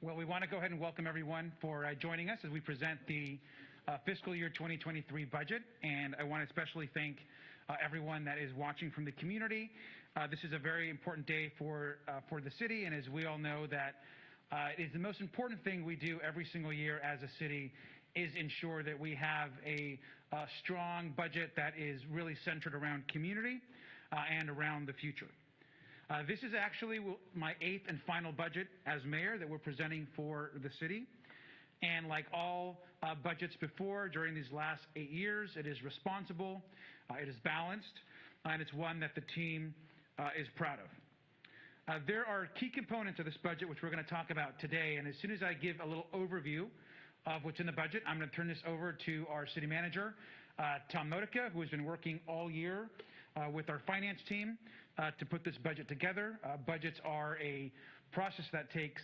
Well, we want to go ahead and welcome everyone for joining us as we present the fiscal year 2023 budget. And I want to especially thank everyone that is watching from the community. This is a very important day for the city, and as we all know that it is the most important thing we do every single year as a city is ensure that we have a strong budget that is really centered around community and around the future. This is actually my 8th and final budget as mayor that we're presenting for the city. And like all budgets before, during these last 8 years, it is responsible, it is balanced, and it's one that the team is proud of. There are key components of this budget which we're going to talk about today, and as soon as I give a little overview of what's in the budget, I'm going to turn this over to our city manager, Tom Modica, who has been working all year with our finance team to put this budget together. Budgets are a process that takes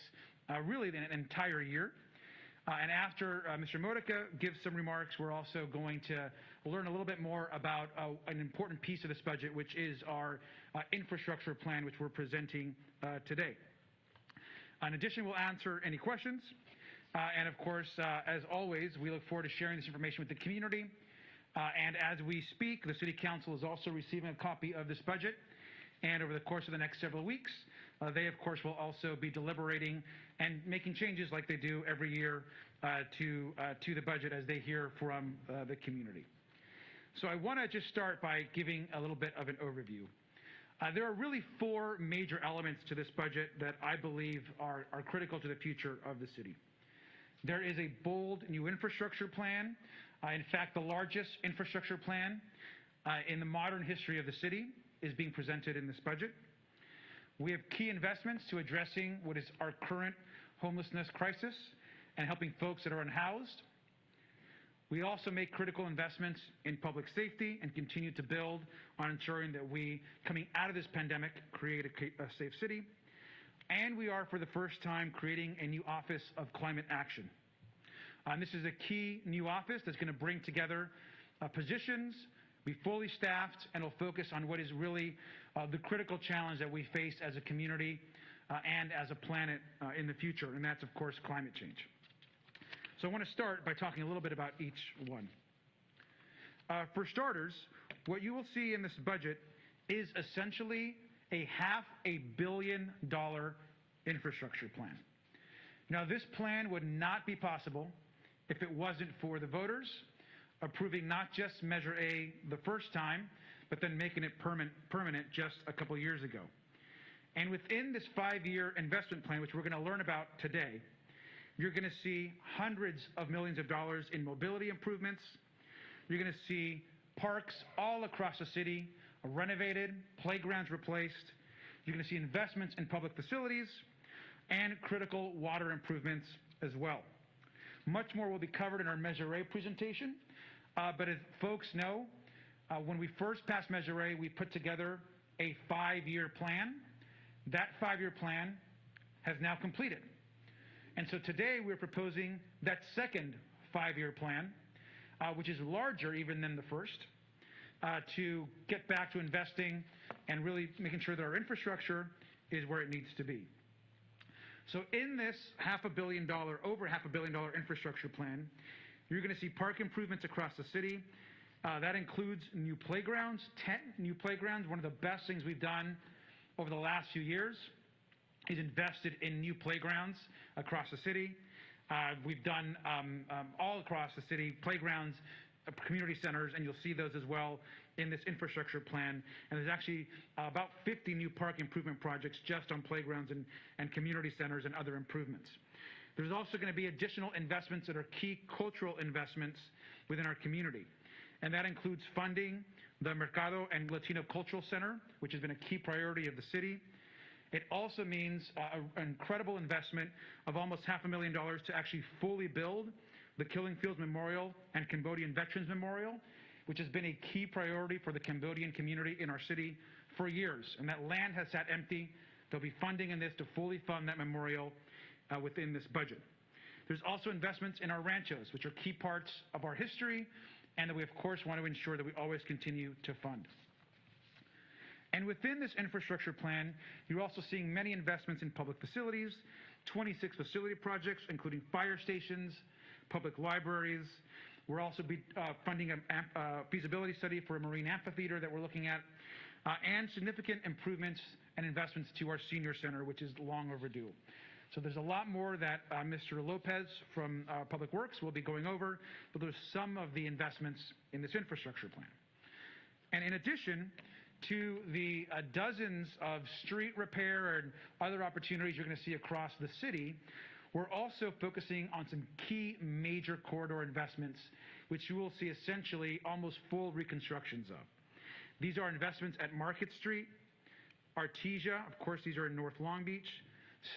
really an entire year. And after Mr. Modica gives some remarks, we're also going to learn a little bit more about an important piece of this budget, which is our infrastructure plan, which we're presenting today. In addition, we'll answer any questions. And of course, as always, we look forward to sharing this information with the community. And as we speak, the City Council is also receiving a copy of this budget. And over the course of the next several weeks, they, of course, will also be deliberating and making changes like they do every year to the budget as they hear from the community. So I want to just start by giving a little bit of an overview. There are really 4 major elements to this budget that I believe are critical to the future of the city. There is a bold new infrastructure plan. In fact, the largest infrastructure plan in the modern history of the city is being presented in this budget. We have key investments to addressing what is our current homelessness crisis and helping folks that are unhoused. We also make critical investments in public safety and continue to build on ensuring that we, coming out of this pandemic, create a safe city. And we are, for the first time, creating a new Office of Climate Action. This is a key new office that's going to bring together positions, be fully staffed, and will focus on what is really the critical challenge that we face as a community and as a planet in the future, and that's, of course, climate change. So I want to start by talking a little bit about each one. For starters, what you will see in this budget is essentially a $500 million infrastructure plan. Now, this plan would not be possible if it wasn't for the voters approving not just Measure A the first time, but then making it permanent just a couple years ago. And within this 5-year investment plan, which we're going to learn about today, you're going to see hundreds of millions of dollars in mobility improvements. You're going to see parks all across the city renovated, playgrounds replaced. You're going to see investments in public facilities and critical water improvements as well. Much more will be covered in our Measure A presentation, but as folks know, when we first passed Measure A, we put together a 5-year plan. That 5-year plan has now completed. And so today we're proposing that second 5-year plan, which is larger even than the first, to get back to investing and really making sure that our infrastructure is where it needs to be. So in this over $500 million infrastructure plan, you're going to see park improvements across the city. That includes new playgrounds, 10 new playgrounds. One of the best things we've done over the last few years is invested in new playgrounds across the city. We've done all across the city playgrounds, community centers, and you'll see those as well in this infrastructure plan. And there's actually about 50 new park improvement projects just on playgrounds and community centers and other improvements. There's also going to be additional investments that are key cultural investments within our community. And that includes funding the Mercado and Latino Cultural Center, which has been a key priority of the city. It also means an incredible investment of almost $500,000 to actually fully build the Killing Fields Memorial and Cambodian Veterans Memorial, which has been a key priority for the Cambodian community in our city for years. And that land has sat empty. There'll be funding in this to fully fund that memorial within this budget. There's also investments in our ranchos, which are key parts of our history, and that we, of course, want to ensure that we always continue to fund. And within this infrastructure plan, you're also seeing many investments in public facilities 26 facility projects, including fire stations, public libraries. We're also funding a feasibility study for a marine amphitheater that we're looking at, and significant improvements and investments to our senior center, which is long overdue. So there's a lot more that Mr. Lopez from Public Works will be going over, but there's some of the investments in this infrastructure plan. And in addition to the dozens of street repair and other opportunities you're going to see across the city, we're also focusing on some key major corridor investments, which you will see essentially almost full reconstructions of. These are investments at Market Street, Artesia, of course, these are in North Long Beach,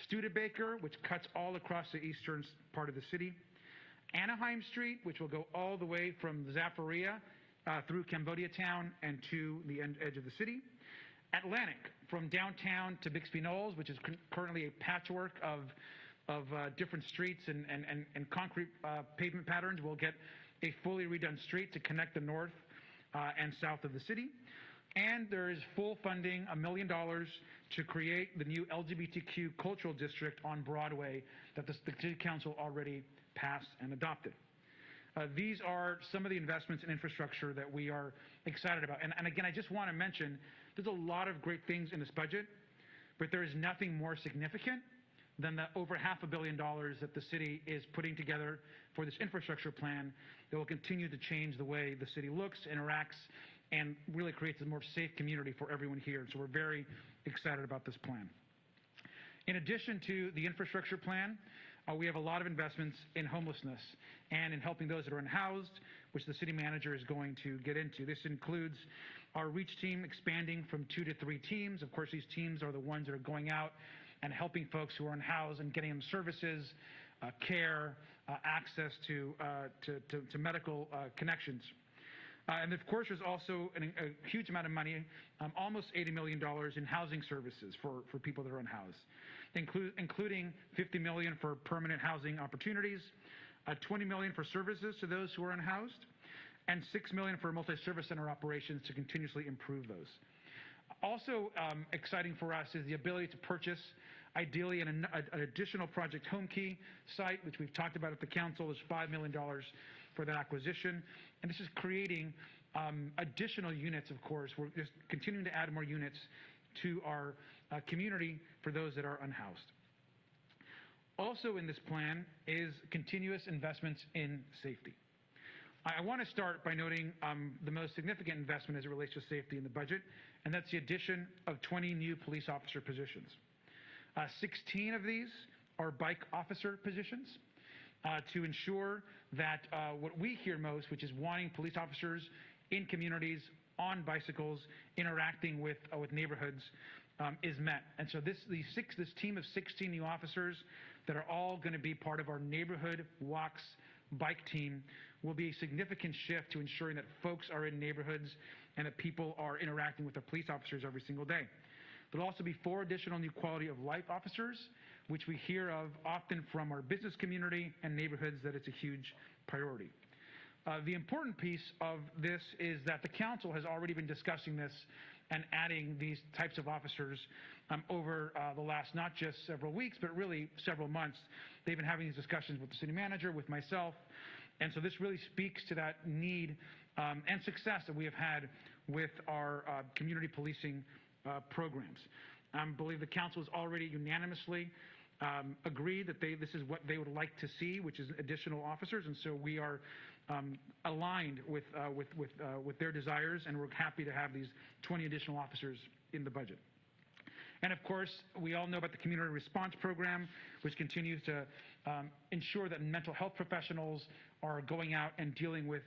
Studebaker, which cuts all across the eastern part of the city, Anaheim Street, which will go all the way from Zaporia through Cambodia Town and to the edge of the city, Atlantic, from downtown to Bixby Knolls, which is currently a patchwork of different streets and concrete pavement patterns. We'll get a fully redone street to connect the north and south of the city. And there is full funding, $1 million, to create the new LGBTQ cultural district on Broadway that the City Council already passed and adopted. These are some of the investments in infrastructure that we are excited about. And again, I just want to mention, there's a lot of great things in this budget, but there is nothing more significant than the over $500 million that the city is putting together for this infrastructure plan that will continue to change the way the city looks, interacts, and really creates a more safe community for everyone here. So we're very excited about this plan. In addition to the infrastructure plan, we have a lot of investments in homelessness and in helping those that are unhoused, which the city manager is going to get into. This includes our REACH team expanding from 2 to 3 teams. Of course, these teams are the ones that are going out and helping folks who are unhoused and getting them services, care, access to medical connections. And of course, there's also a huge amount of money, almost $80 million in housing services for people that are unhoused, including $50 million for permanent housing opportunities, $20 million for services to those who are unhoused, and $6 million for multi-service center operations to continuously improve those. Also exciting for us is the ability to purchase, ideally, an additional Project Home Key site, which we've talked about at the council. Is $5 million for that acquisition. And this is creating additional units, of course. We're just continuing to add more units to our community for those that are unhoused. Also in this plan is continuous investments in safety. I want to start by noting the most significant investment as it relates to safety in the budget, and that's the addition of 20 new police officer positions. 16 of these are bike officer positions to ensure that what we hear most, which is wanting police officers in communities, on bicycles, interacting with neighborhoods, is met. And so this team of 16 new officers that are all going to be part of our neighborhood walks bike team will be a significant shift to ensuring that folks are in neighborhoods and that people are interacting with their police officers every single day. There'll also be 4 additional new quality of life officers, which we hear of often from our business community and neighborhoods that it's a huge priority. The important piece of this is that the council has already been discussing this and adding these types of officers over the last not just several weeks, but really several months. They've been having these discussions with the city manager, with myself, and so this really speaks to that need and success that we have had with our community policing programs. I believe the council has already unanimously agreed that this is what they would like to see, which is additional officers, and so we are aligned with their desires, and we're happy to have these 20 additional officers in the budget. And of course, we all know about the community response program, which continues to ensure that mental health professionals are going out and dealing with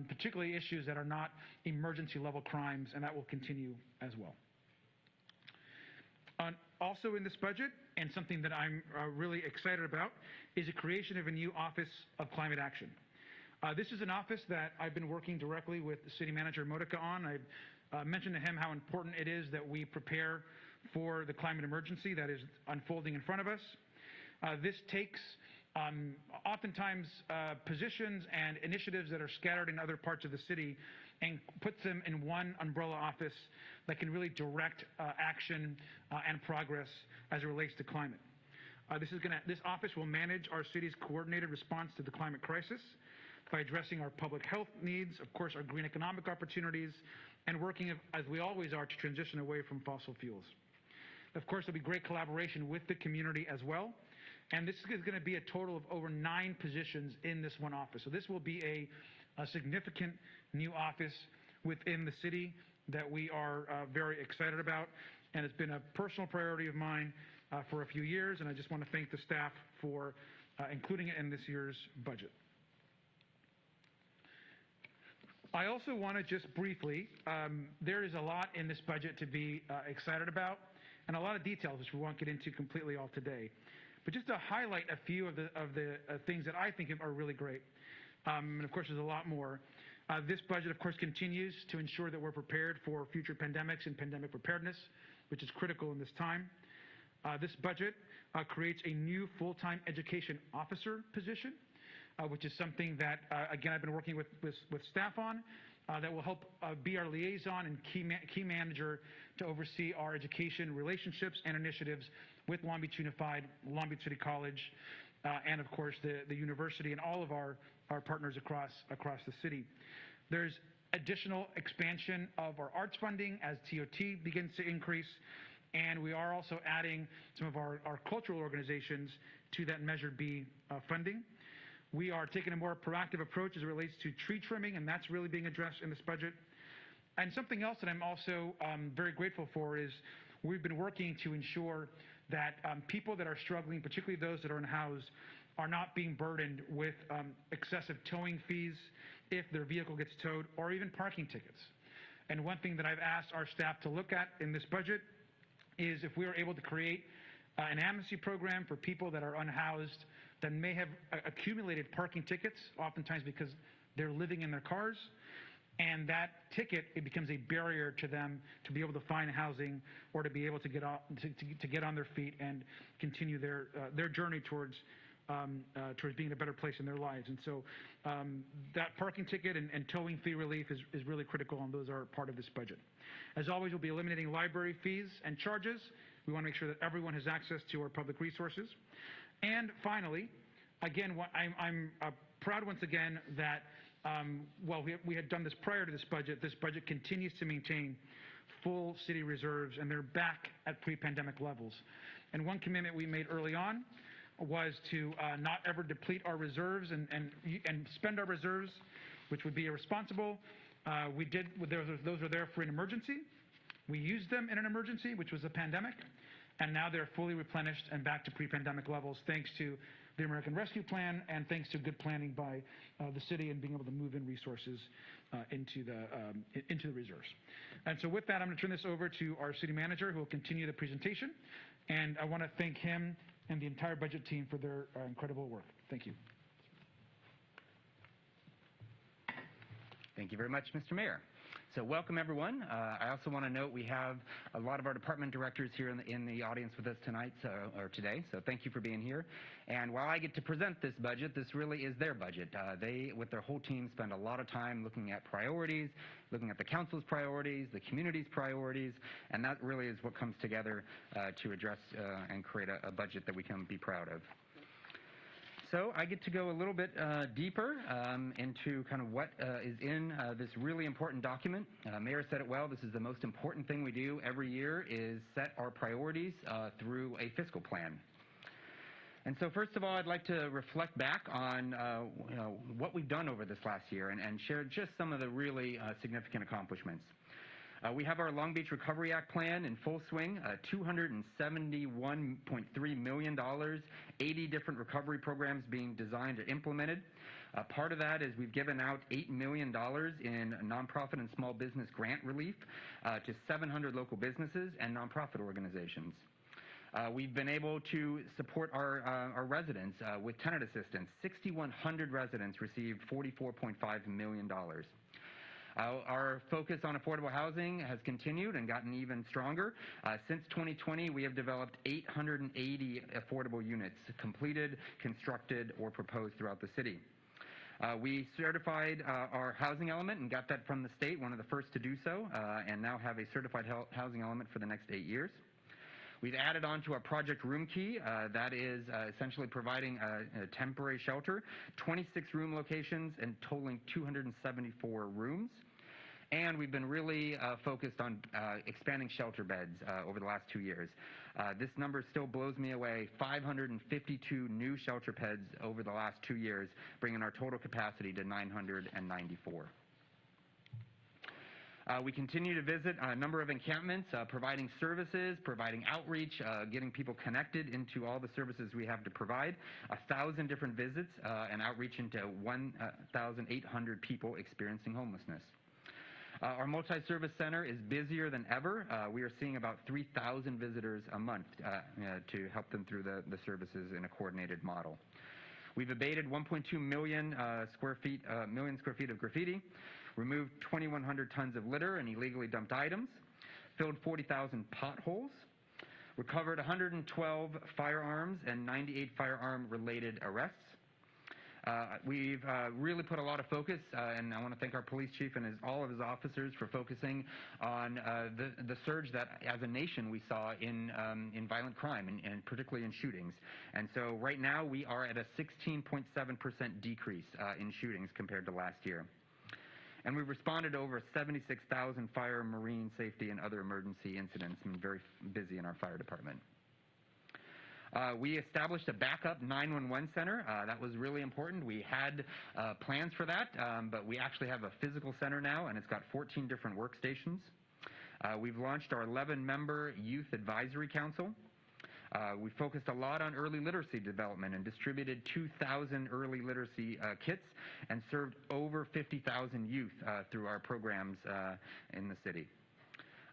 particularly issues that are not emergency level crimes, and that will continue as well. Also in this budget, and something that I'm really excited about, is the creation of a new Office of Climate Action. This is an office that I've been working directly with City Manager Modica on. I've mentioned to him how important it is that we prepare for the climate emergency that is unfolding in front of us. This takes oftentimes positions and initiatives that are scattered in other parts of the city and puts them in one umbrella office that can really direct action and progress as it relates to climate. This office will manage our city's coordinated response to the climate crisis by addressing our public health needs, of course, our green economic opportunities, and working, as we always are, to transition away from fossil fuels. Of course, there'll be great collaboration with the community as well. And this is going to be a total of over 9 positions in this one office. So this will be a significant new office within the city that we are very excited about. And it's been a personal priority of mine for a few years. And I just want to thank the staff for including it in this year's budget. I also want to just briefly, there is a lot in this budget to be excited about, and a lot of details which we won't get into completely all today. But just to highlight a few of the things that I think are really great, and of course there's a lot more. This budget, of course, continues to ensure that we're prepared for future pandemics and pandemic preparedness, which is critical in this time. This budget creates a new full-time education officer position, which is something that, again, I've been working with staff on, that will help be our liaison and key manager to oversee our education relationships and initiatives with Long Beach Unified, Long Beach City College, and of course the university and all of our partners across the city. There's additional expansion of our arts funding as TOT begins to increase, and we are also adding some of our cultural organizations to that Measure B funding. We are taking a more proactive approach as it relates to tree trimming, and that's really being addressed in this budget. And something else that I'm also very grateful for is we've been working to ensure that people that are struggling, particularly those that are unhoused, are not being burdened with excessive towing fees if their vehicle gets towed, or even parking tickets. And one thing that I've asked our staff to look at in this budget is if we are able to create an amnesty program for people that are unhoused that may have accumulated parking tickets, oftentimes because they're living in their cars, and that ticket, it becomes a barrier to them to be able to find housing or to be able to get on their feet and continue their journey towards being a better place in their lives. And so that parking ticket and towing fee relief is really critical, and those are part of this budget. As always, we'll be eliminating library fees and charges. We want to make sure that everyone has access to our public resources. And finally, again, I'm proud once again that while we had done this prior to this budget continues to maintain full city reserves, and they're back at pre-pandemic levels. And one commitment we made early on was to not ever deplete our reserves and spend our reserves, which would be irresponsible. We did. Those were there for an emergency. We used them in an emergency, which was a pandemic. And now they're fully replenished and back to pre-pandemic levels, thanks to the American Rescue Plan and thanks to good planning by the city and being able to move in resources into the reserves. And so with that, I'm going to turn this over to our city manager, who will continue the presentation. And I want to thank him and the entire budget team for their incredible work. Thank you. Thank you very much, Mr. Mayor. So welcome, everyone. I also want to note we have a lot of our department directors here in the audience with us tonight or today. So thank you for being here. And while I get to present this budget, this really is their budget. They, with their whole team, spend a lot of time looking at priorities, looking at the council's priorities, the community's priorities, and that really is what comes together to address and create a budget that we can be proud of. So I get to go a little bit deeper into kind of what is in this really important document. Mayor said it well. This is the most important thing we do every year, is set our priorities through a fiscal plan. And so first of all, I'd like to reflect back on what we've done over this last year and share just some of the really significant accomplishments. We have our Long Beach Recovery Act plan in full swing, $271.3 million, 80 different recovery programs being designed or implemented. Part of that is we've given out $8 million in nonprofit and small business grant relief to 700 local businesses and nonprofit organizations. We've been able to support our residents with tenant assistance. 6,100 residents received $44.5 million. Our focus on affordable housing has continued and gotten even stronger. Since 2020, we have developed 880 affordable units completed, constructed, or proposed throughout the city. We certified our housing element and got that from the state, one of the first to do so, and now have a certified housing element for the next 8 years. We've added on to our Project Room Key. That is essentially providing a temporary shelter, 26 room locations and totaling 274 rooms. And we've been really focused on expanding shelter beds over the last 2 years. This number still blows me away. 552 new shelter beds over the last 2 years, bringing our total capacity to 994. We continue to visit a number of encampments, providing services, providing outreach, getting people connected into all the services we have to provide. 1,000 different visits and outreach into 1,800 people experiencing homelessness. Our multi-service center is busier than ever. We are seeing about 3,000 visitors a month to help them through the services in a coordinated model. We've abated 1.2 million square feet of graffiti, removed 2,100 tons of litter and illegally dumped items, filled 40,000 potholes, recovered 112 firearms and 98 firearm-related arrests. We've really put a lot of focus, and I want to thank our police chief and all of his officers for focusing on the surge that, as a nation, we saw in violent crime, and particularly in shootings. And so right now we are at a 16.7% decrease in shootings compared to last year. And we've responded to over 76,000 fire, marine, safety, and other emergency incidents, and very busy in our fire department. We established a backup 911 center. That was really important. We had plans for that, but we actually have a physical center now, and it's got 14 different workstations. We've launched our 11-member Youth Advisory Council. We focused a lot on early literacy development and distributed 2,000 early literacy kits and served over 50,000 youth through our programs in the city.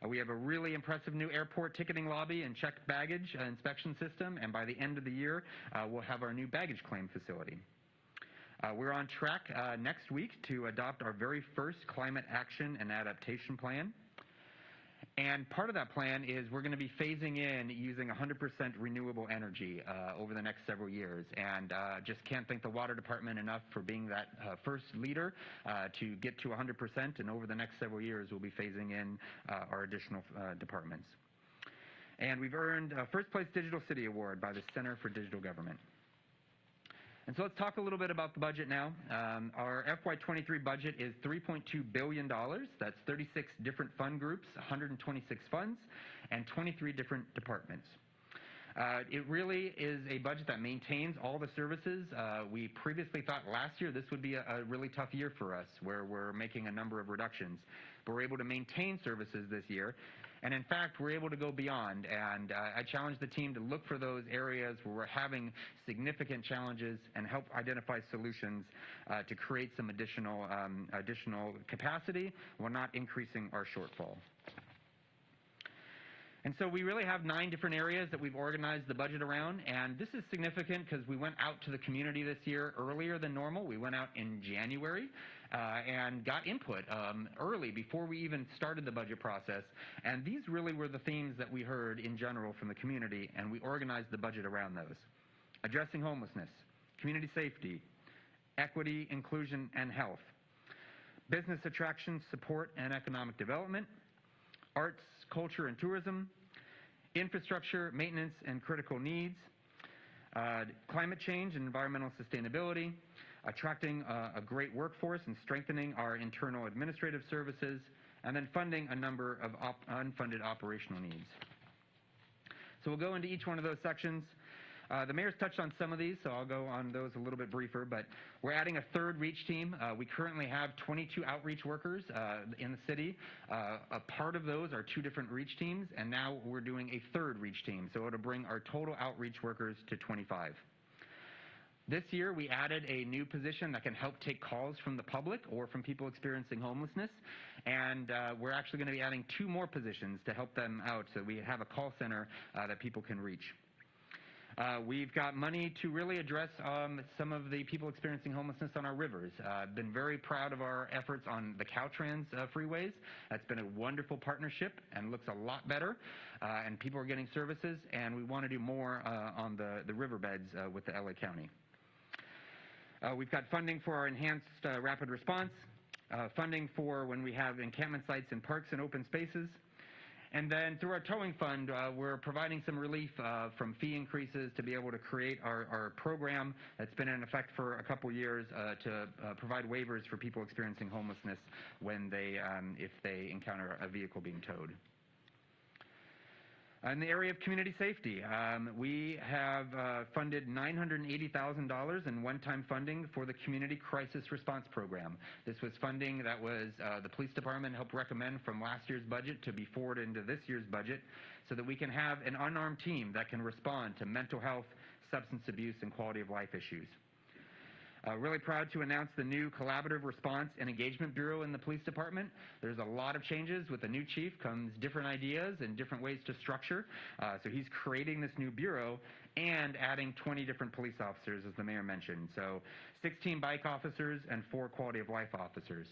We have a really impressive new airport ticketing lobby and checked baggage inspection system, and by the end of the year, we'll have our new baggage claim facility. We're on track next week to adopt our very first climate action and adaptation plan. And part of that plan is we're going to be phasing in using 100% renewable energy over the next several years. And just can't thank the water department enough for being that first leader to get to 100%. And over the next several years, we'll be phasing in our additional departments. And we've earned a First Place Digital City Award by the Center for Digital Government. And so let's talk a little bit about the budget now. Our FY23 budget is $3.2 billion. That's 36 different fund groups, 126 funds, and 23 different departments. It really is a budget that maintains all the services. We previously thought last year this would be a really tough year for us, where we're making a number of reductions. But we're able to maintain services this year. And in fact, we're able to go beyond, and I challenge the team to look for those areas where we're having significant challenges and help identify solutions to create some additional capacity while not increasing our shortfall. And so we really have 9 different areas that we've organized the budget around, and this is significant because we went out to the community this year earlier than normal. We went out in January and got input early before we even started the budget process, and these really were the themes that we heard in general from the community, and we organized the budget around those. Addressing homelessness, community safety, equity, inclusion, and health, business attraction, support, and economic development, arts, culture, and tourism, infrastructure, maintenance, and critical needs, climate change and environmental sustainability, attracting a great workforce and strengthening our internal administrative services, and then funding a number of unfunded operational needs. So we'll go into each one of those sections. The mayor's touched on some of these, so I'll go on those a little bit briefer, but we're adding a 3rd reach team. We currently have 22 outreach workers in the city. A part of those are 2 different reach teams, and now we're doing a 3rd reach team, so it'll bring our total outreach workers to 25. This year, we added a new position that can help take calls from the public or from people experiencing homelessness, and we're actually going to be adding 2 more positions to help them out, so we have a call center that people can reach. We've got money to really address some of the people experiencing homelessness on our rivers. I've been very proud of our efforts on the Caltrans freeways. That's been a wonderful partnership and looks a lot better, and people are getting services, and we want to do more on the riverbeds with the LA County. We've got funding for our enhanced rapid response, funding for when we have encampment sites in parks and open spaces, And then through our towing fund, we're providing some relief from fee increases to be able to create our program that's been in effect for a couple years to provide waivers for people experiencing homelessness when if they encounter a vehicle being towed. In the area of community safety, we have funded $980,000 in one-time funding for the Community Crisis Response Program. This was funding that was the police department helped recommend from last year's budget to be forwarded into this year's budget so that we can have an unarmed team that can respond to mental health, substance abuse, and quality of life issues. Really proud to announce the new Collaborative Response and Engagement Bureau in the police department. There's a lot of changes. With the new chief comes different ideas and different ways to structure. So he's creating this new bureau and adding 20 different police officers, as the mayor mentioned. So 16 bike officers and 4 quality of life officers.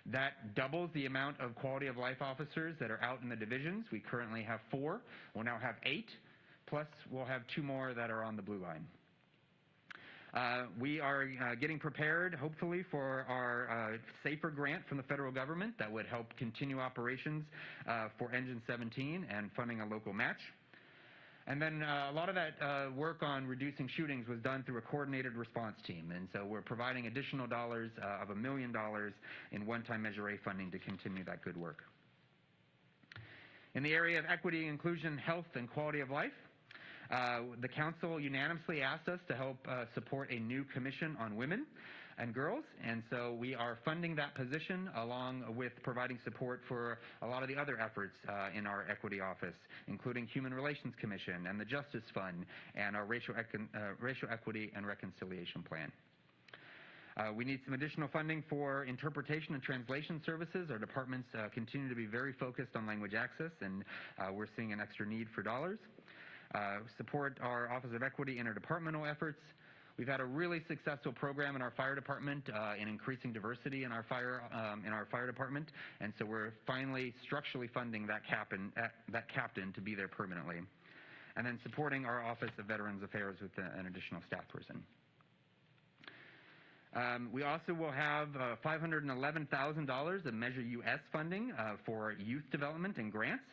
That doubles the amount of quality of life officers that are out in the divisions. We currently have 4. We'll now have 8, plus we'll have 2 more that are on the blue line. We are getting prepared, hopefully, for our SAFER grant from the federal government that would help continue operations for Engine 17 and funding a local match. And then a lot of that work on reducing shootings was done through a coordinated response team. And so we're providing additional dollars of $1 million in one-time Measure A funding to continue that good work. In the area of equity, inclusion, health, and quality of life, the council unanimously asked us to help support a new commission on women and girls, and so we are funding that position along with providing support for a lot of the other efforts in our equity office, including Human Relations Commission and the Justice Fund and our Racial Equity and Reconciliation Plan. We need some additional funding for interpretation and translation services. Our departments continue to be very focused on language access, and we're seeing an extra need for dollars. Support our Office of Equity interdepartmental efforts. We've had a really successful program in our fire department in increasing diversity in our fire department, and so we're finally structurally funding that captain to be there permanently. And then supporting our Office of Veterans Affairs with an additional staff person. We also will have $511,000 of Measure US funding for youth development and grants.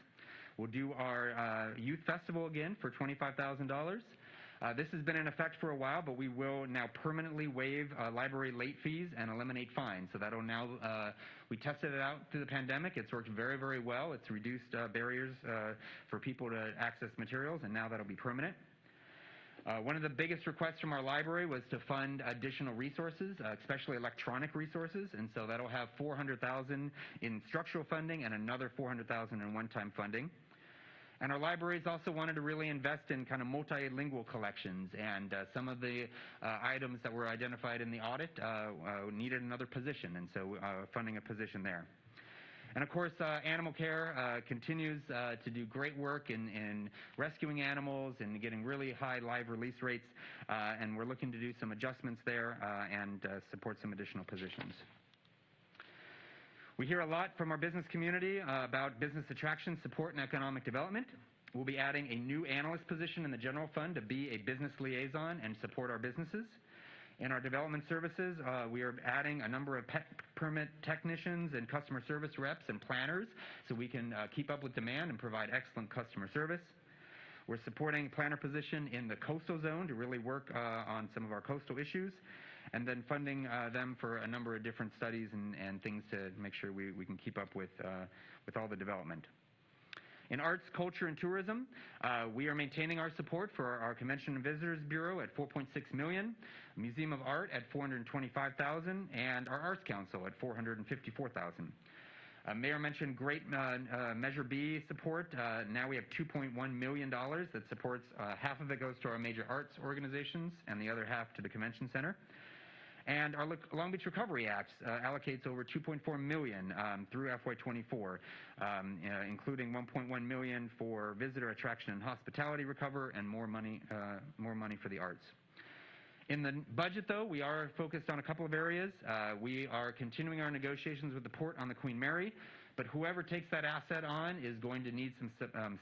We'll do our youth festival again for $25,000. This has been in effect for a while, but we will now permanently waive library late fees and eliminate fines. So that'll now, we tested it out through the pandemic. It's worked very, very well. It's reduced barriers for people to access materials, and now that'll be permanent. One of the biggest requests from our library was to fund additional resources, especially electronic resources, and so that'll have $400,000 in structural funding and another $400,000 in one-time funding. And our libraries also wanted to really invest in kind of multilingual collections, and some of the items that were identified in the audit needed another position, and so funding a position there. And of course, animal care continues to do great work in rescuing animals and getting really high live release rates, and we're looking to do some adjustments there and support some additional positions. We hear a lot from our business community about business attraction, support, and economic development. We'll be adding a new analyst position in the general fund to be a business liaison and support our businesses. In our development services, we are adding a number of pet permit technicians and customer service reps and planners so we can keep up with demand and provide excellent customer service. We're supporting a planner position in the coastal zone to really work on some of our coastal issues, and then funding them for a number of different studies and things to make sure we can keep up with all the development. In arts, culture, and tourism, we are maintaining our support for our Convention and Visitors Bureau at $4.6 million, Museum of Art at $425,000, and our Arts Council at $454,000. Mayor mentioned great Measure B support. Now we have $2.1 million that supports, half of it goes to our major arts organizations and the other half to the Convention Center. And our Long Beach Recovery Act allocates over $2.4 million through FY24, including $1.1 million for visitor attraction and hospitality recover, and more money for the arts. In the budget, though, we are focused on a couple of areas. We are continuing our negotiations with the port on the Queen Mary, but whoever takes that asset on is going to need some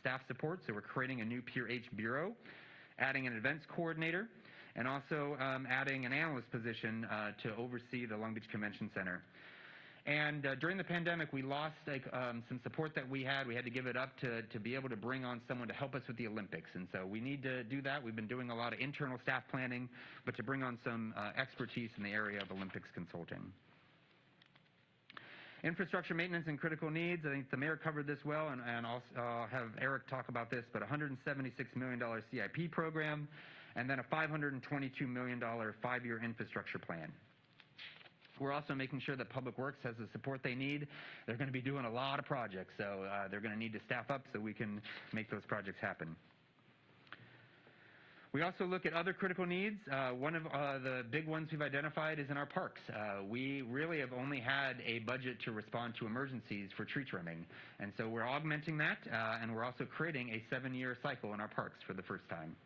staff support, so we're creating a new Pier H Bureau, adding an events coordinator, and also adding an analyst position to oversee the Long Beach Convention Center. And during the pandemic, we lost some support that we had. We had to give it up to be able to bring on someone to help us with the Olympics. And so we need to do that. We've been doing a lot of internal staff planning, but to bring on some expertise in the area of Olympics consulting. Infrastructure maintenance and critical needs. I think the mayor covered this well, and I'll have Eric talk about this, but $176 million CIP program, and then a $522 million 5-year infrastructure plan. We're also making sure that Public Works has the support they need. They're going to be doing a lot of projects, so they're going to need to staff up so we can make those projects happen. We also look at other critical needs. One of the big ones we've identified is in our parks. We really have only had a budget to respond to emergencies for tree trimming. And so we're augmenting that, and we're also creating a 7-year cycle in our parks for the first time.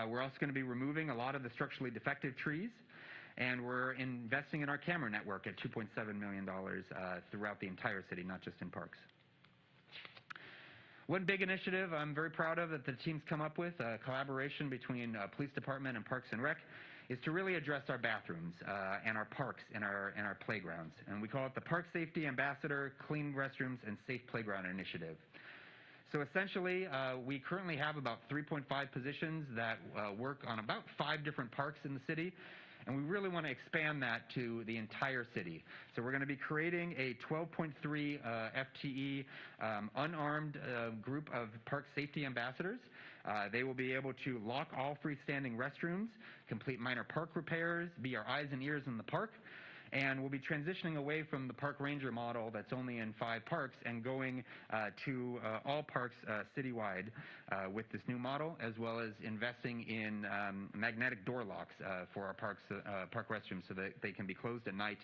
We're also going to be removing a lot of the structurally defective trees, and we're investing in our camera network at $2.7 million throughout the entire city, not just in parks. One big initiative I'm very proud of that the team's come up with, a collaboration between Police Department and Parks and Rec, is to really address our bathrooms and our parks and our playgrounds. And we call it the Park Safety Ambassador Clean Restrooms and Safe Playground Initiative. So essentially, we currently have about 3.5 positions that work on about 5 different parks in the city. And we really want to expand that to the entire city. So we're going to be creating a 12.3 FTE unarmed group of park safety ambassadors. They will be able to lock all freestanding restrooms, complete minor park repairs, be our eyes and ears in the park, and we'll be transitioning away from the park ranger model that's only in 5 parks and going to all parks citywide with this new model, as well as investing in magnetic door locks for our park restrooms so that they can be closed at night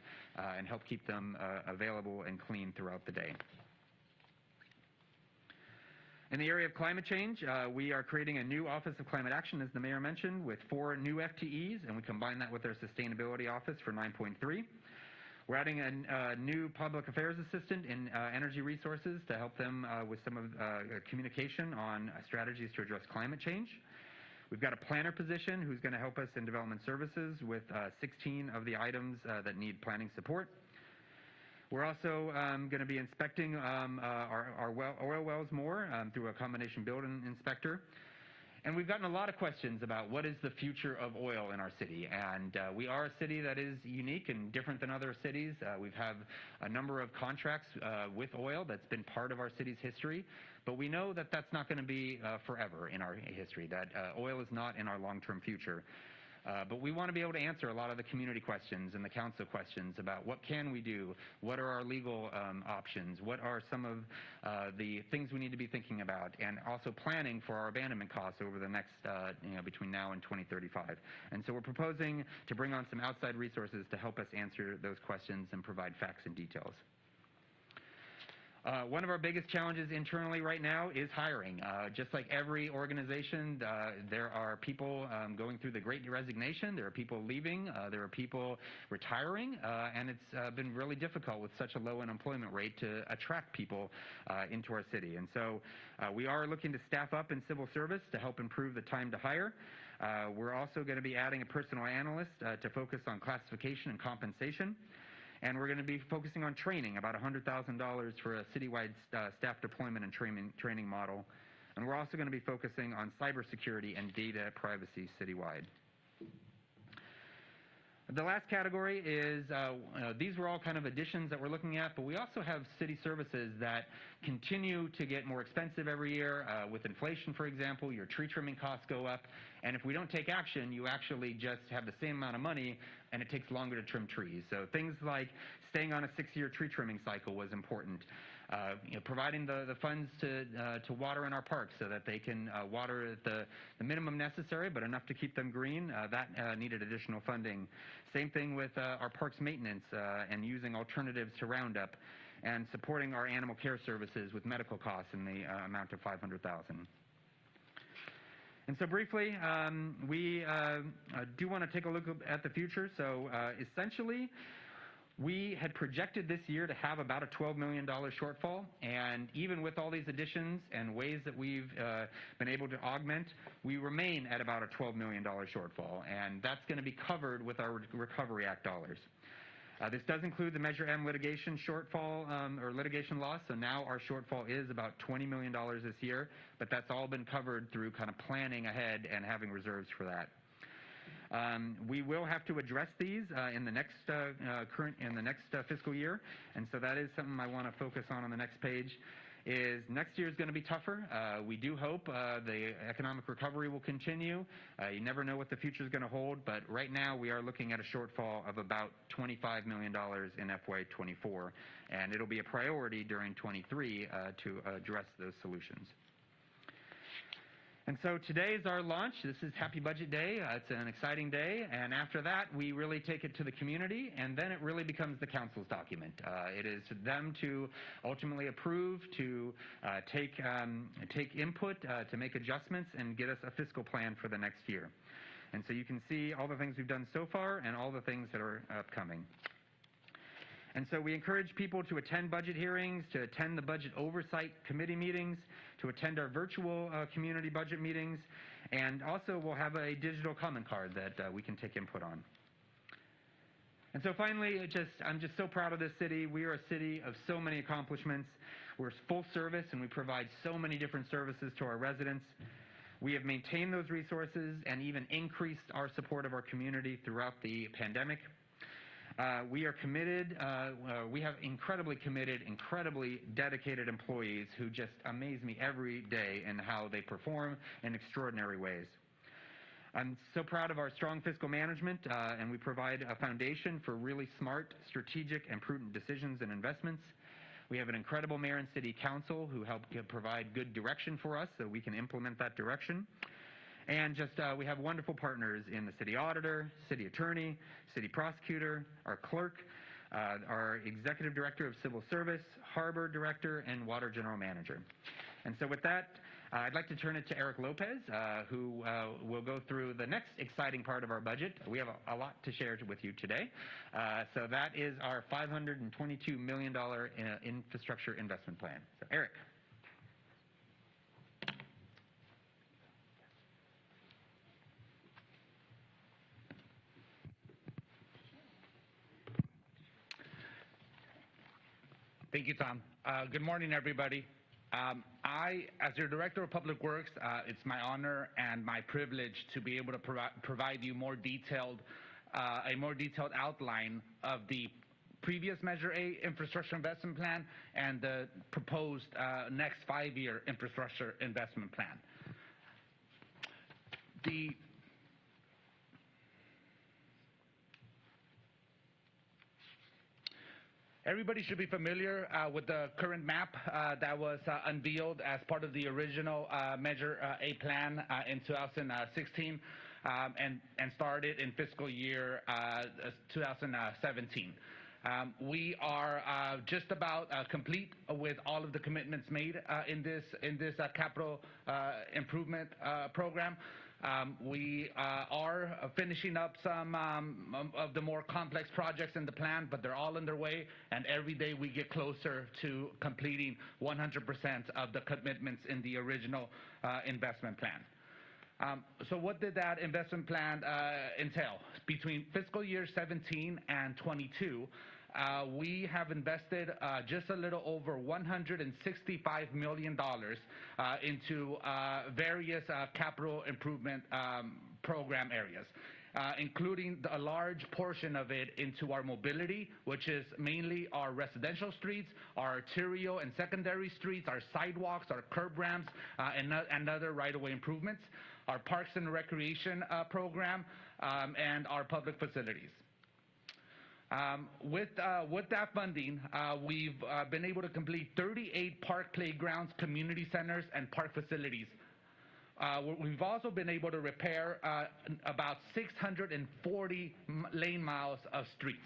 and help keep them available and clean throughout the day. In the area of climate change, we are creating a new Office of Climate Action, as the mayor mentioned, with 4 new FTEs, and we combine that with our Sustainability Office for 9.3. We're adding a new Public Affairs Assistant in Energy Resources to help them with some of communication on strategies to address climate change. We've got a planner position who's going to help us in Development Services with 16 of the items that need planning support. We're also going to be inspecting our oil wells more through a combination building inspector. And we've gotten a lot of questions about what is the future of oil in our city. And we are a city that is unique and different than other cities. We've had a number of contracts with oil that's been part of our city's history. But we know that that's not going to be forever in our history, that oil is not in our long-term future. But we want to be able to answer a lot of the community questions and the council questions about what can we do, what are our legal options, what are some of the things we need to be thinking about, and also planning for our abandonment costs over the next, between now and 2035. And so we're proposing to bring on some outside resources to help us answer those questions and provide facts and details. One of our biggest challenges internally right now is hiring. Just like every organization, there are people going through the Great Resignation, there are people leaving, there are people retiring, and it's been really difficult with such a low unemployment rate to attract people into our city. And so we are looking to staff up in civil service to help improve the time to hire. We're also going to be adding a personal analyst to focus on classification and compensation. And we're going to be focusing on training, about $100,000 for a citywide staff deployment and training model. And we're also going to be focusing on cybersecurity and data privacy citywide. The last category is, these were all kind of additions that we're looking at, but we also have city services that continue to get more expensive every year. With inflation, for example, your tree trimming costs go up, and if we don't take action, you actually just have the same amount of money, and it takes longer to trim trees. So things like staying on a 6-year tree trimming cycle was important. Providing the funds to water in our parks so that they can water at the minimum necessary, but enough to keep them green, that needed additional funding. Same thing with our parks maintenance and using alternatives to Roundup, and supporting our animal care services with medical costs in the amount of $500,000. And so briefly, we do want to take a look at the future. So essentially, we had projected this year to have about a $12 million shortfall, and even with all these additions and ways that we've been able to augment, we remain at about a $12 million shortfall, and that's going to be covered with our Recovery Act dollars. This does include the Measure M litigation shortfall or litigation loss, so now our shortfall is about $20 million this year, but that's all been covered through kind of planning ahead and having reserves for that. We will have to address these in the next fiscal year, and so that is something I want to focus on the next page. Is next year is going to be tougher. We do hope the economic recovery will continue. You never know what the future is going to hold, but right now we are looking at a shortfall of about $25 million in FY24, and it'll be a priority during 23 to address those solutions. And so today is our launch. This is Happy Budget Day. It's an exciting day, and after that we really take it to the community, and then it really becomes the council's document. It is them to ultimately approve, to take input, to make adjustments, and get us a fiscal plan for the next year. And so you can see all the things we've done so far and all the things that are upcoming. And so we encourage people to attend budget hearings, to attend the budget oversight committee meetings, to attend our virtual community budget meetings, and also we'll have a digital comment card that we can take input on. And so finally, I'm just so proud of this city. We are a city of so many accomplishments. We're full service and we provide so many different services to our residents. We have maintained those resources and even increased our support of our community throughout the pandemic. We are committed, we have incredibly committed, incredibly dedicated employees who just amaze me every day in how they perform in extraordinary ways. I'm so proud of our strong fiscal management, and we provide a foundation for really smart, strategic, and prudent decisions and investments. We have an incredible mayor and city council who help provide good direction for us so we can implement that direction. And we have wonderful partners in the city auditor, city attorney, city prosecutor, our clerk, our executive director of civil service, harbor director, and water general manager. And so with that, I'd like to turn it to Eric Lopez, who will go through the next exciting part of our budget. We have a lot to share with you today. So that is our $522 million infrastructure investment plan. So Eric. Thank you, Tom. Good morning, everybody. As your Director of Public Works, it's my honor and my privilege to be able to provide you a more detailed outline of the previous Measure A infrastructure investment plan and the proposed next 5-year infrastructure investment plan. Everybody should be familiar with the current map that was unveiled as part of the original Measure A plan in 2016 and started in fiscal year 2017. We are just about complete with all of the commitments made in this capital improvement program. We are finishing up some of the more complex projects in the plan, but they're all underway, and every day we get closer to completing 100% of the commitments in the original investment plan. So what did that investment plan entail? Between fiscal year 17 and 22, we have invested just a little over $165 million into various capital improvement program areas, including a large portion of it into our mobility, which is mainly our residential streets, our arterial and secondary streets, our sidewalks, our curb ramps, and other right-of-way improvements, our parks and recreation program, and our public facilities. With that funding, we've been able to complete 38 park playgrounds, community centers, and park facilities. We've also been able to repair about 640 lane miles of streets.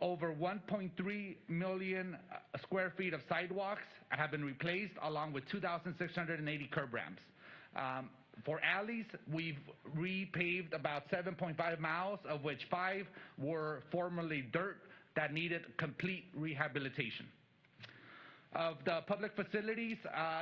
Over 1.3 million square feet of sidewalks have been replaced, along with 2,680 curb ramps. For alleys, we've repaved about 7.5 miles, of which 5 were formerly dirt that needed complete rehabilitation. Of the public facilities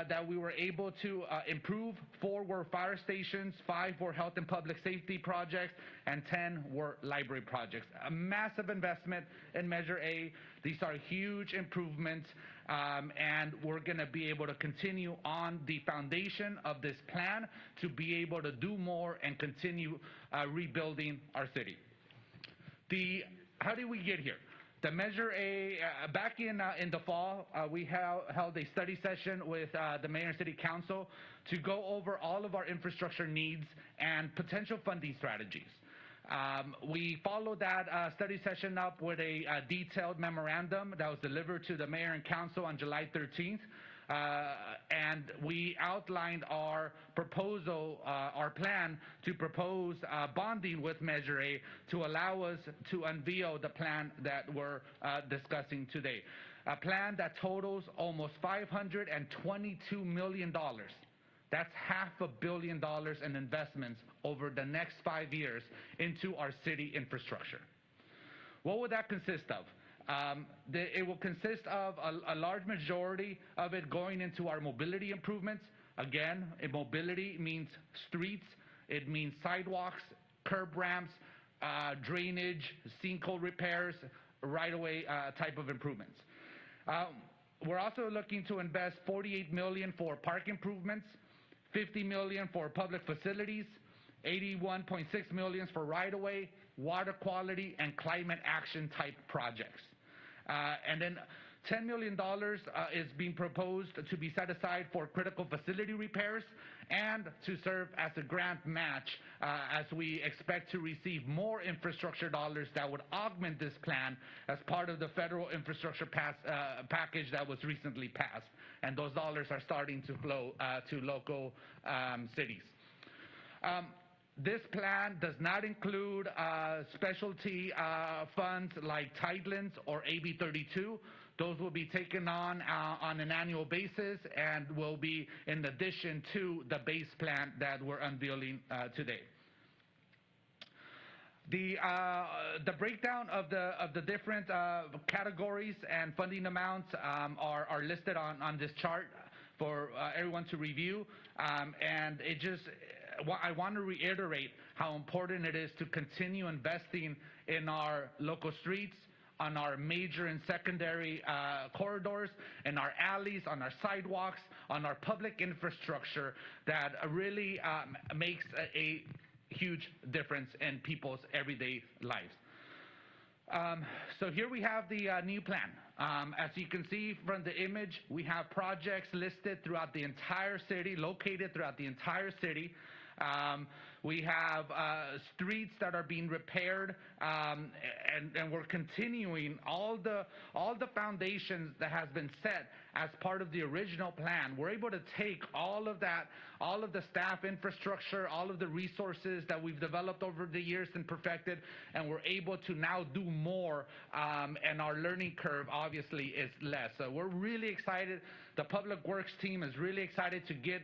that we were able to improve, 4 were fire stations, 5 were health and public safety projects, and 10 were library projects. A massive investment in Measure A. These are huge improvements, and we're going to be able to continue on the foundation of this plan to be able to do more and continue rebuilding our city. How did we get here? The Measure A, back in the fall, we held a study session with the Mayor and City Council to go over all of our infrastructure needs and potential funding strategies. We followed that study session up with a detailed memorandum that was delivered to the Mayor and Council on July 13th. And we outlined our proposal, our plan to propose bonding with Measure A to allow us to unveil the plan that we're discussing today. A plan that totals almost $522 million. That's $500 million in investments over the next 5 years into our city infrastructure. What would that consist of? It will consist of a large majority of it going into our mobility improvements. Again, mobility means streets, it means sidewalks, curb ramps, drainage, sinkhole repairs, right-of-way type of improvements. We're also looking to invest $48 million for park improvements, $50 million for public facilities, $81.6 million for right-of-way, water quality, and climate action type projects. And then $10 million is being proposed to be set aside for critical facility repairs and to serve as a grant match as we expect to receive more infrastructure dollars that would augment this plan as part of the federal infrastructure package that was recently passed. And those dollars are starting to flow to local cities. This plan does not include specialty funds like Tidelands or AB 32. Those will be taken on an annual basis and will be in addition to the base plan that we're unveiling today. The breakdown of the different categories and funding amounts are listed on this chart for everyone to review, and I want to reiterate how important it is to continue investing in our local streets, on our major and secondary corridors, in our alleys, on our sidewalks, on our public infrastructure that really makes a huge difference in people's everyday lives. So here we have the new plan. As you can see from the image, we have projects listed throughout the entire city, located throughout the entire city. We have streets that are being repaired, and we're continuing all the foundations that has been set as part of the original plan. We're able to take all of that, all of the staff infrastructure, all of the resources that we've developed over the years and perfected, and we're able to now do more, and our learning curve obviously is less. So we're really excited. The Public Works team is really excited to get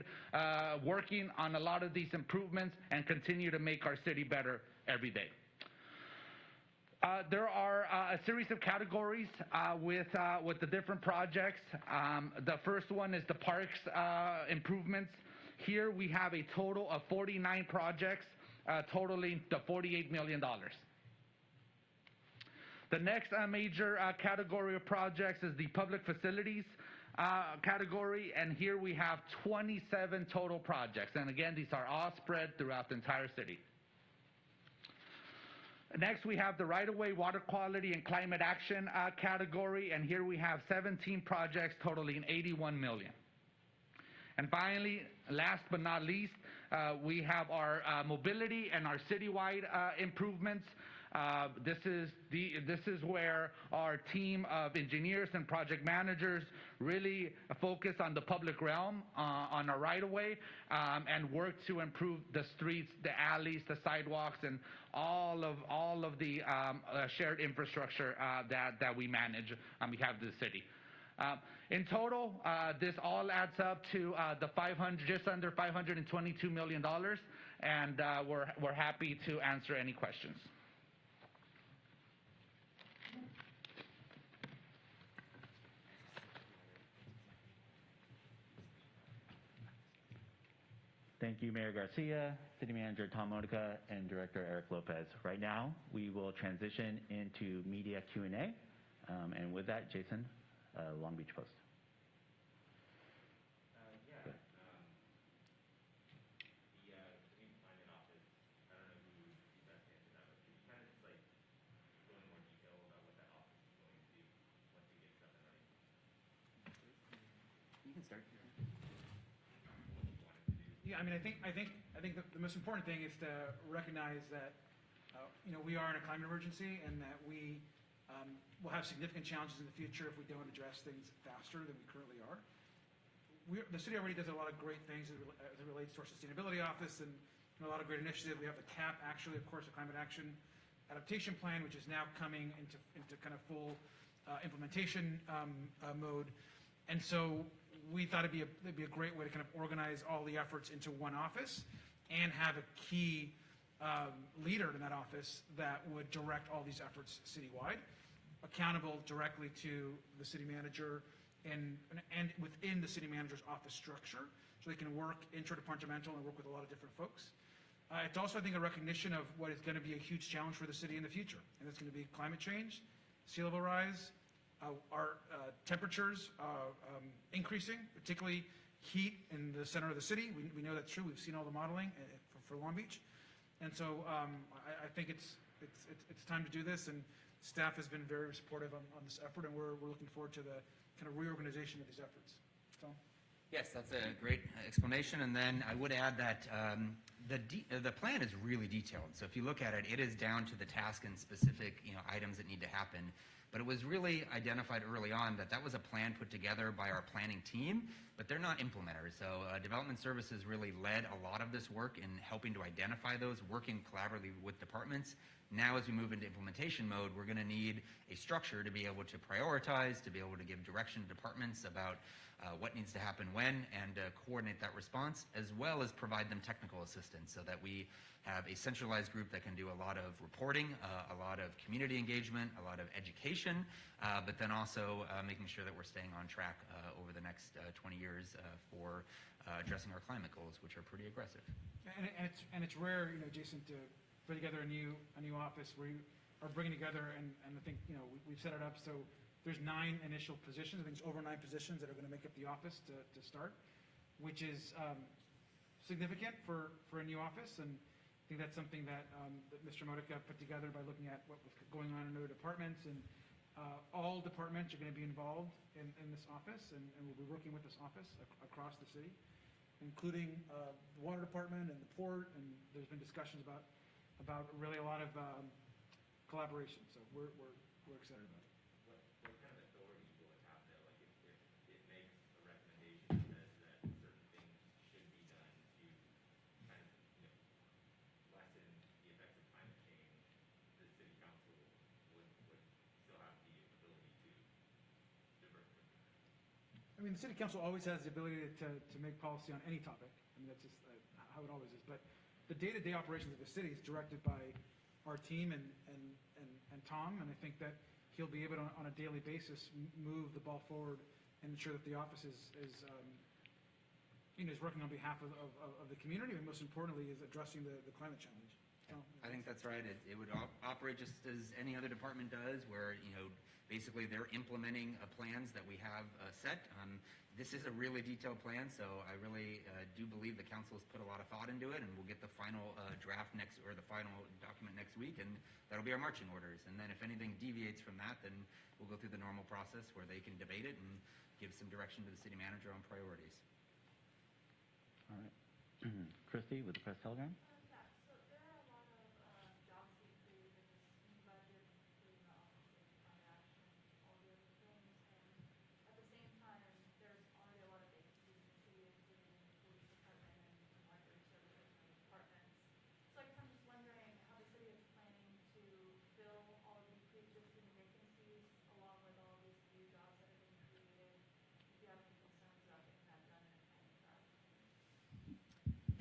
working on a lot of these improvements and continue to make our city better every day. There are a series of categories with the different projects. The first one is the parks improvements. Here we have a total of 49 projects totaling the $48 million. The next major category of projects is the public facilities category, and here we have 27 total projects. And again, these are all spread throughout the entire city. Next, we have the right-of-way, water quality, and climate action category, and here we have 17 projects totaling $81 million. And finally, last but not least, we have our mobility and our citywide improvements. This is where our team of engineers and project managers really focus on the public realm, on our right-of-way, and work to improve the streets, the alleys, the sidewalks, and all of the shared infrastructure that we manage on behalf of the city. In total, this all adds up to just under $522 million, and we're happy to answer any questions. Thank you, Mayor Garcia, City Manager Tom Modica, and Director Eric Lopez. Right now, we will transition into media Q&A. And with that, Jason, Long Beach Post. You can start. Yeah, I mean, I think the most important thing is to recognize that, we are in a climate emergency and that we will have significant challenges in the future if we don't address things faster than we currently are. The city already does a lot of great things as it relates to our sustainability office and a lot of great initiatives. We have the CAP, actually, of course, the Climate Action Adaptation Plan, which is now coming into kind of full implementation mode. And so we thought it'd be a great way to kind of organize all the efforts into one office and have a key leader in that office that would direct all these efforts citywide, accountable directly to the city manager and within the city manager's office structure, so they can work interdepartmental and work with a lot of different folks. It's also, I think, a recognition of what is going to be a huge challenge for the city in the future, and that's going to be climate change, sea level rise, our temperatures increasing, particularly heat in the center of the city. We know that's true. We've seen all the modeling for Long Beach. And so I think it's time to do this, and staff has been very supportive on this effort, and we're looking forward to the kind of reorganization of these efforts. Tom? Yes, that's a great explanation. And then I would add that the plan is really detailed. So if you look at it, it is down to the task and specific items that need to happen. But it was really identified early on that was a plan put together by our planning team, but they're not implementers. So Development Services really led a lot of this work in helping to identify those, working collaboratively with departments. Now, as we move into implementation mode, we're going to need a structure to be able to prioritize, to be able to give direction to departments about what needs to happen when, and coordinate that response, as well as provide them technical assistance so that we have a centralized group that can do a lot of reporting, a lot of community engagement, a lot of education, but then also making sure that we're staying on track over the next 20 years for addressing our climate goals, which are pretty aggressive. And it's rare, Jason, to put together a new office where you are bringing together, and I think, we've set it up so there's 9 initial positions. I think it's over 9 positions that are going to make up the office to start, which is significant for a new office. And I think that's something that Mr. Modica put together by looking at what was going on in other departments. And all departments are going to be involved in this office, and we'll be working with this office across the city, including the water department and the port. And there's been discussions about really a lot of collaboration. So we're excited about it. What kind of authority will it have, though? Like, if it makes a recommendation that says that certain things should be done to kind of, lessen the effects of climate change, the city council would still have the ability to divert from that. I mean, the city council always has the ability to make policy on any topic. I mean, that's just how it always is. But the day-to-day operations of the city is directed by our team and Tom, and I think that he'll be able to, on a daily basis, move the ball forward and ensure that the office is working on behalf of the community, and most importantly, is addressing the climate challenge. So, I think that's right. It would operate just as any other department does, where basically they're implementing plans that we have set. This is a really detailed plan, so I really do believe the council has put a lot of thought into it, and we'll get the final draft the final document next week, and that'll be our marching orders. And then if anything deviates from that, then we'll go through the normal process where they can debate it and give some direction to the city manager on priorities. All right. Christy with the Press Telegram. So there are a lot of jobs being created in this new budget, including the Office of Climate Action, all the other things, and at the same time, there's already a lot of vacancies in the city, including the police department and library services departments. So I guess I'm just wondering how the city is planning to fill all of these pre-existing vacancies along with all these new jobs that are being created. If you have any concerns about getting that done in a timely fashion.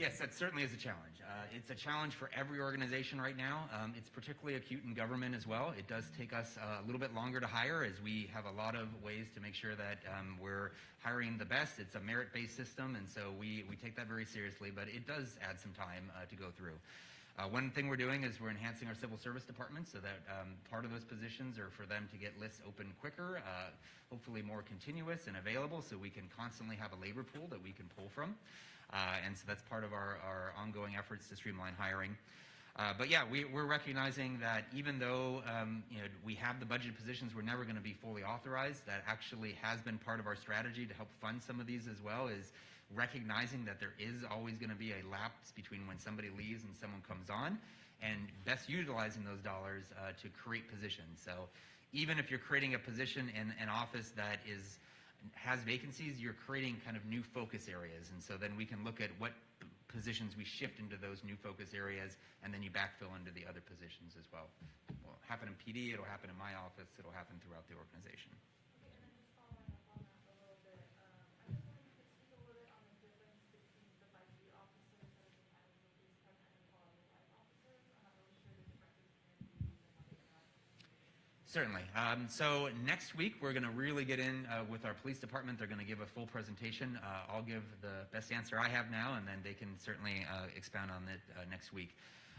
Yes, that certainly is a challenge. It's a challenge for every organization right now. It's particularly acute in government as well. It does take us a little bit longer to hire, as we have a lot of ways to make sure that we're hiring the best. It's a merit-based system, and so we take that very seriously, but it does add some time to go through. One thing we're doing is we're enhancing our civil service department so that part of those positions are for them to get lists open quicker, hopefully more continuous and available, so we can constantly have a labor pool that we can pull from. And so that's part of our ongoing efforts to streamline hiring. But yeah, we're recognizing that even though we have the budget positions, we're never going to be fully authorized. That actually has been part of our strategy to help fund some of these as well, is recognizing that there is always going to be a lapse between when somebody leaves and someone comes on, and best utilizing those dollars to create positions. So even if you're creating a position in an office that has vacancies, you're creating kind of new focus areas, and so then we can look at what positions we shift into those new focus areas, and then you backfill into the other positions as well. It'll happen in PD, it'll happen in my office, it'll happen throughout the organization. Okay, and then just following up on that a little bit, I just wondering if you could speak a little bit on the difference between the budget officers that is entitled to the police department and the quality of life officers. I'm not really sure the differences between these and how they interact. Certainly. So next week, we're going to really get in with our police department. They're going to give a full presentation. I'll give the best answer I have now, and then they can certainly expound on it next week.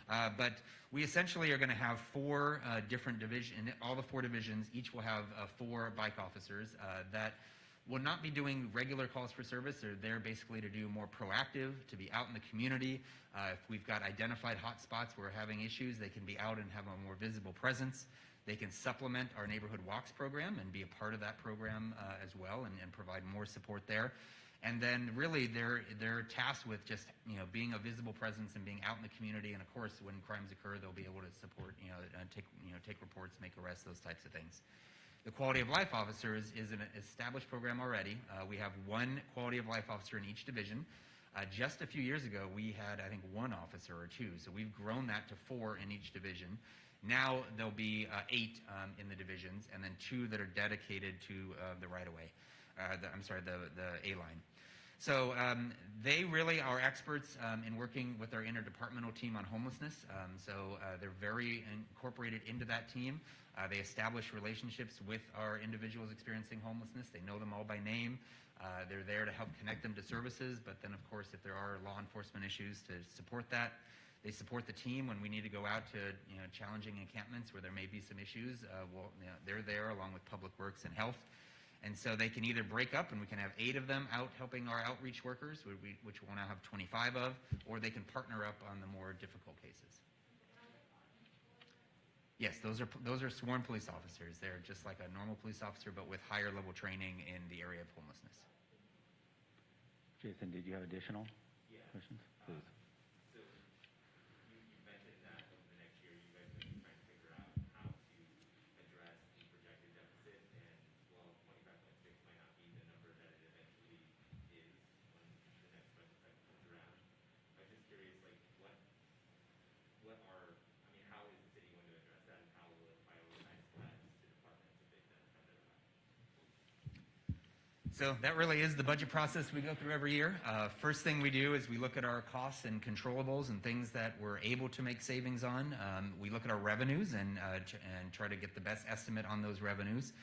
But we essentially are going to have four different divisions. All the four divisions, each will have 4 bike officers that will not be doing regular calls for service. They're there basically to do more proactive, to be out in the community. If we've got identified hot spots where we're having issues, they can be out and have a more visible presence. They can supplement our Neighborhood Walks program and be a part of that program as well, and provide more support there. And then really they're tasked with just being a visible presence and being out in the community. And of course, when crimes occur, they'll be able to support, take reports, make arrests, those types of things. The Quality of Life Officers is an established program already. We have 1 Quality of Life Officer in each division. Just a few years ago, we had, I think, 1 officer or 2. So we've grown that to 4 in each division. Now there'll be 8 in the divisions, and then 2 that are dedicated to the right-of-way. The A-line. So they really are experts in working with our interdepartmental team on homelessness. So they're very incorporated into that team. They establish relationships with our individuals experiencing homelessness. They know them all by name. They're there to help connect them to services, but then of course if there are law enforcement issues, to support that. They support the team when we need to go out to challenging encampments where there may be some issues. They're there along with Public Works and Health. And so they can either break up and we can have 8 of them out helping our outreach workers, which we'll now have 25 of, or they can partner up on the more difficult cases. Yes, those are sworn police officers. They're just like a normal police officer, but with higher level training in the area of homelessness. Jason, did you have additional questions? Please. So you mentioned that over the next year, you guys are trying to figure out how to address the projected deficit, and while 25.6 might not be the number that it eventually is when the next budget cycle comes around, I'm just curious, like how is the city going to address that, and how will it prioritize cuts to departments if they then have their own? So that really is the budget process we go through every year. First thing we do is we look at our costs and controllables and things that we're able to make savings on. We look at our revenues and try to get the best estimate on those revenues.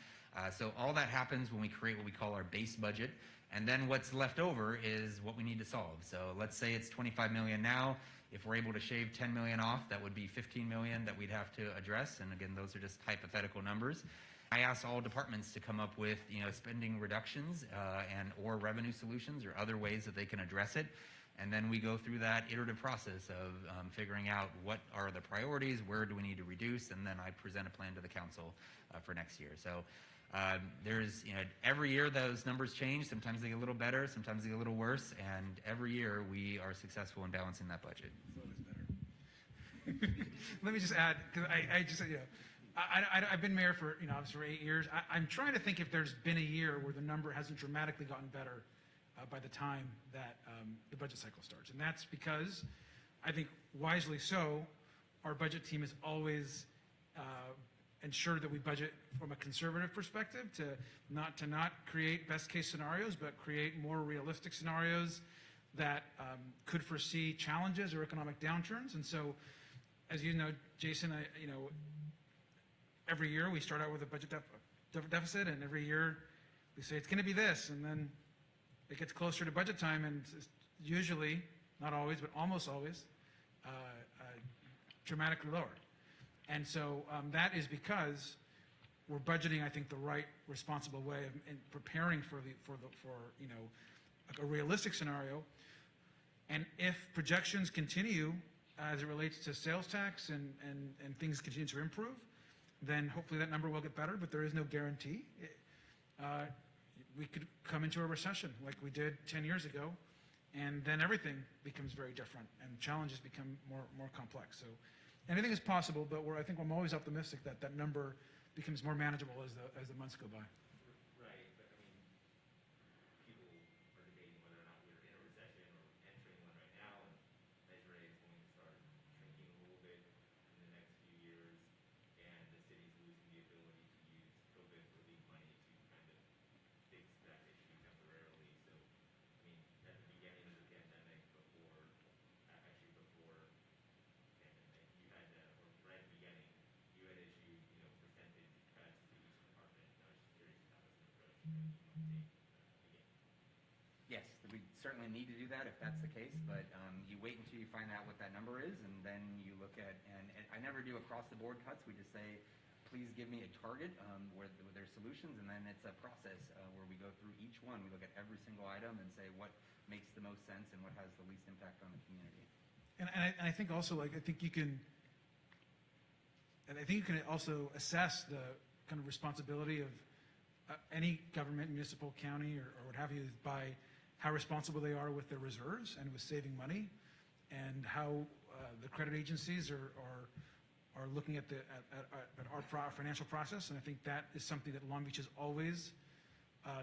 So all that happens when we create what we call our base budget. And then what's left over is what we need to solve. So let's say it's $25 million now. If we're able to shave $10 million off, that would be $15 million that we'd have to address. And again, those are just hypothetical numbers. I asked all departments to come up with spending reductions or revenue solutions or other ways that they can address it. And then we go through that iterative process of figuring out what are the priorities, where do we need to reduce, and then I present a plan to the council for next year. So there's, every year those numbers change. Sometimes they get a little better, sometimes they get a little worse, and every year we are successful in balancing that budget. So it's better. Let me just add, because I've been mayor for, obviously for 8 years. I'm trying to think if there's been a year where the number hasn't dramatically gotten better by the time that the budget cycle starts. And that's because, I think wisely so, our budget team has always ensured that we budget from a conservative perspective to not create best case scenarios, but create more realistic scenarios that could foresee challenges or economic downturns. And so, as you know, Jason, every year we start out with a budget deficit, and every year we say it's going to be this, and then it gets closer to budget time, and it's usually, not always, but almost always, dramatically lower. And so that is because we're budgeting, I think, the right, responsible way of in preparing for a realistic scenario. And if projections continue as it relates to sales tax and things continue to improve, then hopefully that number will get better, but there is no guarantee. We could come into a recession like we did 10 years ago, and then everything becomes very different and challenges become more complex. So anything is possible, but I think I'm always optimistic that that number becomes more manageable as the months go by. Right, but I mean, people are debating whether or not we're in a recession or entering one right now, and measure A is going to start shrinking a little bit in the next few years, and the city's losing the ability to use COVID relief money to kind of fix that issue temporarily. So, I mean, at the beginning of the pandemic, before pandemic, you had, or right at the beginning, you had issued, percentage cuts to each department. I was just curious if that was an approach that you want to take again. Yes, we certainly need to do that if that's the case, but you wait until you find out what that number is, and then you look at, and I never do across-the-board cuts. We just say, please give me a target where there's solutions, and then it's a process where we go through each one. We look at every single item and say what makes the most sense and what has the least impact on the community. And I think also, I think you can also assess the kind of responsibility of any government, municipal, county, or what have you, by how responsible they are with their reserves and with saving money, and how the credit agencies are looking at our financial process. And I think that is something that Long Beach has always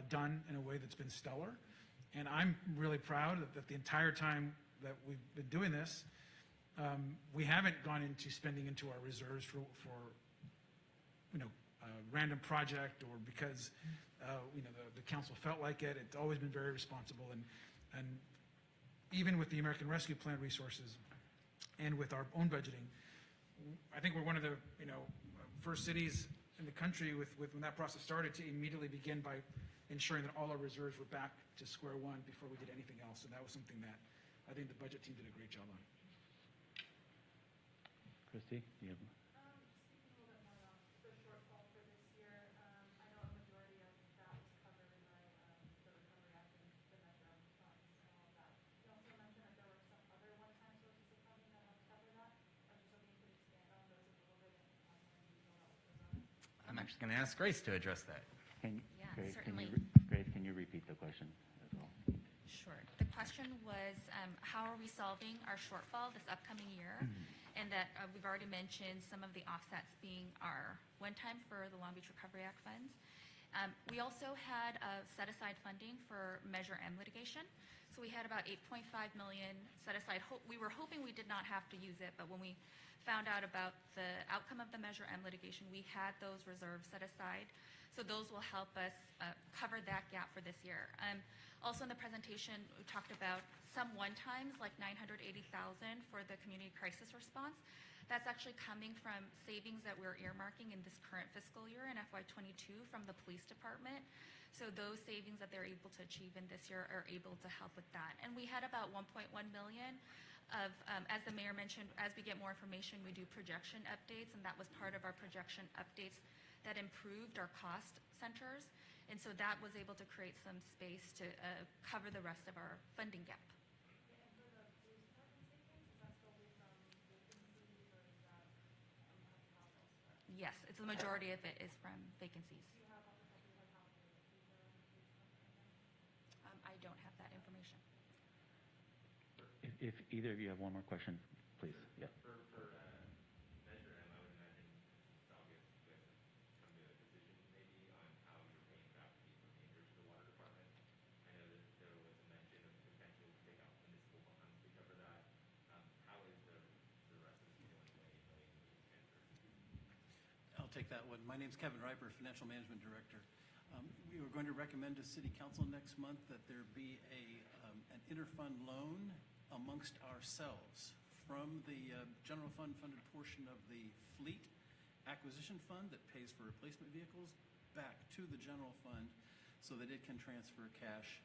done in a way that's been stellar. And I'm really proud that the entire time that we've been doing this, we haven't gone into spending into our reserves for random project or because the council felt like it. It's always been very responsible, and even with the American Rescue Plan resources and with our own budgeting, I think we're one of the first cities in the country with when that process started to immediately begin by ensuring that all our reserves were back to square one before we did anything else. And that was something that I think the budget team did a great job on. Christy, you have... Just speaking a little bit more about the shortfall for this year, I know a majority of that was covered by the Recovery Act and the Measure M funds and all of that. You also mentioned that there were some other one-time sources of funding that helped cover that. I was just hoping you could expand on those a little bit and how more detail that was presented. I'm actually going to ask Grace to address that. Yeah, Grace, certainly. Grace, can you repeat the question as well? Sure. The question was, how are we solving our shortfall this upcoming year? And that we've already mentioned some of the offsets being our one-time for the Long Beach Recovery Act funds. We also had set-aside funding for Measure M litigation. So we had about $8.5 million set aside. We were hoping we did not have to use it, but when we found out about the outcome of the Measure M litigation, we had those reserves set aside. So those will help us cover that gap for this year. Also in the presentation, we talked about some one-times, like $980,000 for the community crisis response. That's actually coming from savings that we're earmarking in this current fiscal year in FY22 from the police department. So those savings that they're able to achieve in this year are able to help with that. And we had about $1.1 million of, as the mayor mentioned, as we get more information, we do projection updates, and that was part of our projection updates that improved our cost centers. And so that was able to create some space to cover the rest of our funding gap. Yeah, and for the police department savings, is that still based on vacancies or is that how elsewhere? Yes, it's the majority of it is from vacancies. Do you have off the top of your head how many vacancies are in the police department right now? I don't have that information. If either of you have one more question, please. Yeah. For Measure M, I would imagine it's obvious you guys have come to a decision maybe on how you're paying back the remainder to the water department. I know that there was a mention of potential to take out municipal bonds to cover that. How is the rest of the $2.8 million being transferred? I'll take that one. My name's Kevin Riper, Financial Management Director. We were going to recommend to City Council next month that there be an interfund loan amongst ourselves from the general fund funded portion of the fleet acquisition fund that pays for replacement vehicles back to the general fund so that it can transfer cash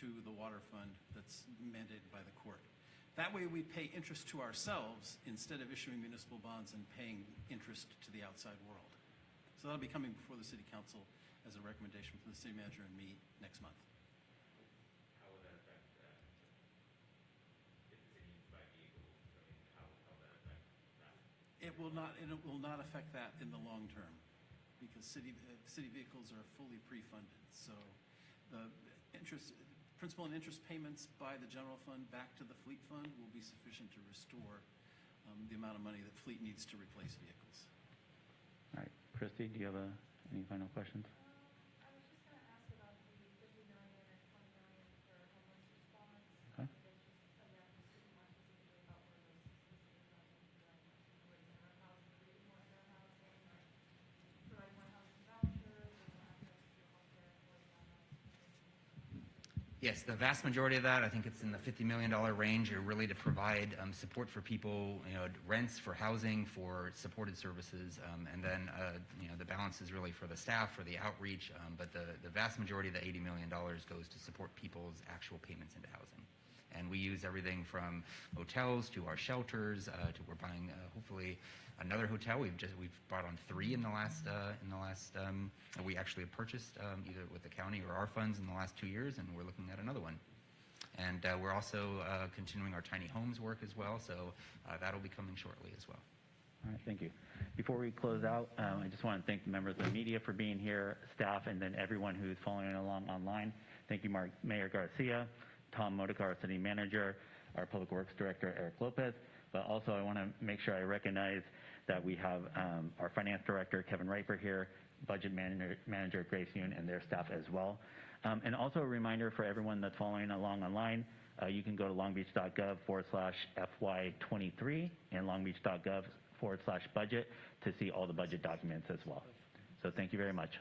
to the water fund that's mandated by the court. That way we pay interest to ourselves instead of issuing municipal bonds and paying interest to the outside world. So that'll be coming before the City Council as a recommendation from the city manager and me next month. How will that affect, if the city needs to buy vehicles, I mean, how will that affect that? It will not affect that in the long term because city vehicles are fully pre-funded. So the principal and interest payments by the general fund back to the fleet fund will be sufficient to restore the amount of money that fleet needs to replace vehicles. All right, Christy, do you have any final questions? I was just gonna ask about the 50 million and 20 million for homeless response. Okay. It's just, again, just speaking more specifically about where those specific money is going, where it's in our housing, creating more in our housing, or providing more housing vouchers, or more access to healthcare employees on that. Yes, the vast majority of that, I think it's in the $50 million range, are really to provide support for people, rents for housing, for supported services, and then, the balance is really for the staff, for the outreach, but the vast majority of the $80 million goes to support people's actual payments into housing. And we use everything from hotels to our shelters, to we're buying, hopefully, another hotel. We've brought on 3 in the last, we actually have purchased either with the county or our funds in the last 2 years, and we're looking at another one. And we're also continuing our tiny homes work as well, so that'll be coming shortly as well. All right, thank you. Before we close out, I just want to thank the members of the media for being here, staff, and then everyone who's following along online. Thank you, Mayor Garcia, Tom Modica, our city manager, our public works director, Eric Lopez. But also I want to make sure I recognize that we have our finance director, Kevin Riper, here, budget manager Grace Yoon, and their staff as well. And also a reminder for everyone that's following along online, you can go to longbeach.gov/FY23 and longbeach.gov/budget to see all the budget documents as well. So thank you very much.